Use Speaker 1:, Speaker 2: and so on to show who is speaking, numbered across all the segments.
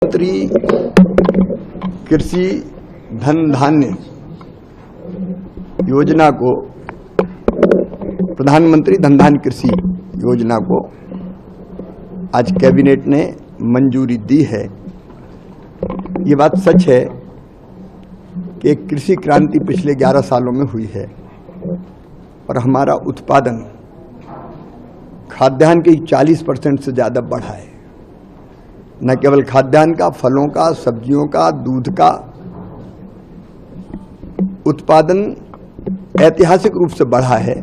Speaker 1: प्रधानमंत्री कृषि धन धान्य योजना को, प्रधानमंत्री धन धान्य कृषि योजना को आज कैबिनेट ने मंजूरी दी है। ये बात सच है कि कृषि क्रांति पिछले 11 सालों में हुई है और हमारा उत्पादन खाद्यान्न के 40% से ज़्यादा बढ़ा है। न केवल खाद्यान्न का, फलों का, सब्जियों का, दूध का उत्पादन ऐतिहासिक रूप से बढ़ा है,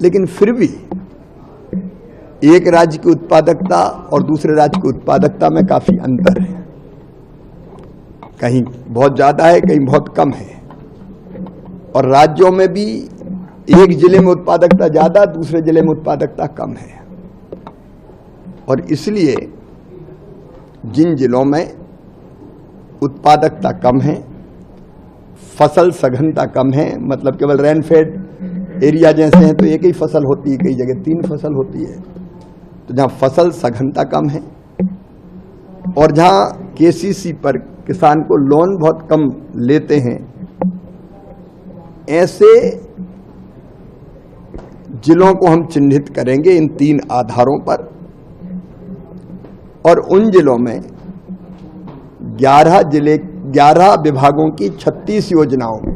Speaker 1: लेकिन फिर भी एक राज्य की उत्पादकता और दूसरे राज्य की उत्पादकता में काफी अंतर है। कहीं बहुत ज्यादा है, कहीं बहुत कम है, और राज्यों में भी एक जिले में उत्पादकता ज्यादा, दूसरे जिले में उत्पादकता कम है। और इसलिए जिन जिलों में उत्पादकता कम है, फसल सघनता कम है, मतलब केवल रेनफेड एरिया जैसे हैं तो एक ही फसल होती है, कई जगह 3 फसल होती है, तो जहां फसल सघनता कम है और जहां केसीसी पर किसान को लोन बहुत कम लेते हैं, ऐसे जिलों को हम चिन्हित करेंगे इन 3 आधारों पर। और उन जिलों में 11 विभागों की 36 योजनाओं में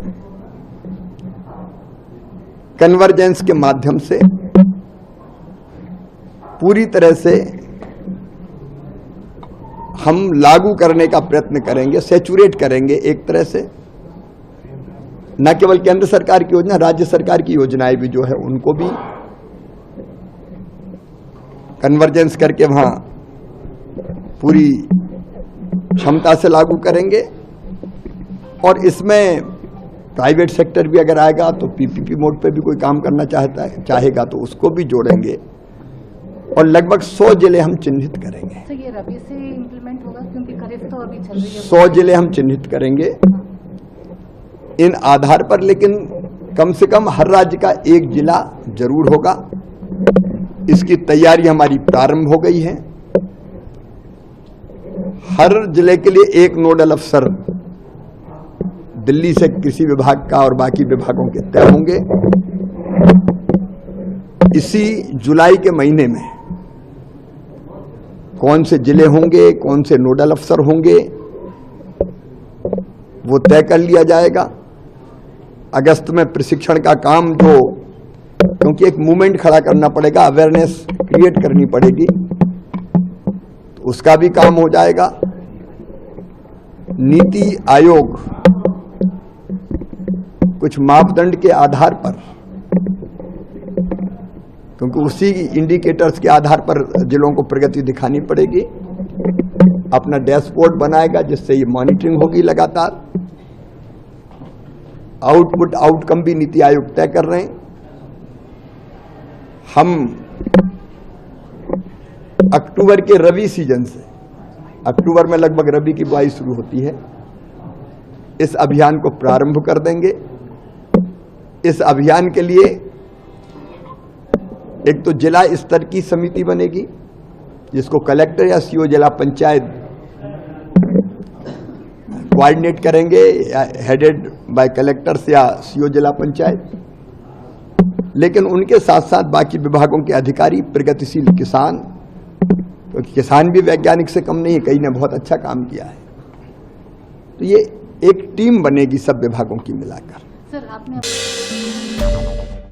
Speaker 1: कन्वर्जेंस के माध्यम से पूरी तरह से हम लागू करने का प्रयत्न करेंगे, सैचुरेट करेंगे एक तरह से। न केवल केंद्र सरकार की योजना, राज्य सरकार की योजनाएं भी जो है उनको भी कन्वर्जेंस करके वहां पूरी क्षमता से लागू करेंगे। और इसमें प्राइवेट सेक्टर भी अगर आएगा तो पीपीपी मोड पे भी कोई काम करना चाहेगा तो उसको भी जोड़ेंगे, और लगभग 100 जिले हम चिन्हित करेंगे।
Speaker 2: तो ये रबी से इंप्लीमेंट होगा क्योंकि खरीफ तो अभी चल रही है।
Speaker 1: 100 जिले हम चिन्हित करेंगे इन आधार पर, लेकिन कम से कम हर राज्य का एक जिला जरूर होगा। इसकी तैयारी हमारी प्रारंभ हो गई है। हर जिले के लिए एक नोडल अफसर दिल्ली से कृषि विभाग का और बाकी विभागों के तय होंगे। इसी जुलाई के महीने में कौन से जिले होंगे, कौन से नोडल अफसर होंगे, वो तय कर लिया जाएगा। अगस्त में प्रशिक्षण का काम, जो क्योंकि एक मूवमेंट खड़ा करना पड़ेगा, अवेयरनेस क्रिएट करनी पड़ेगी, तो उसका भी काम हो जाएगा। नीति आयोग कुछ मापदंड के आधार पर, क्योंकि उसी इंडिकेटर्स के आधार पर जिलों को प्रगति दिखानी पड़ेगी, अपना डैशबोर्ड बनाएगा जिससे ये मॉनिटरिंग होगी लगातार। आउटपुट आउटकम भी नीति आयोग तय कर रहे हैं। हम अक्टूबर के रबी सीजन से, अक्टूबर में लगभग रबी की बुआई शुरू होती है, इस अभियान को प्रारंभ कर देंगे। इस अभियान के लिए एक तो जिला स्तर की समिति बनेगी जिसको कलेक्टर या सीओ जिला पंचायत कोऑर्डिनेट करेंगे, हेडेड बाय कलेक्टर्स या सीओ जिला पंचायत। लेकिन उनके साथ साथ बाकी विभागों के अधिकारी, प्रगतिशील किसान, क्योंकि किसान भी वैज्ञानिक से कम नहीं है, कई ने बहुत अच्छा काम किया है, तो ये एक टीम बनेगी सब विभागों की मिलाकर।
Speaker 2: सर आपने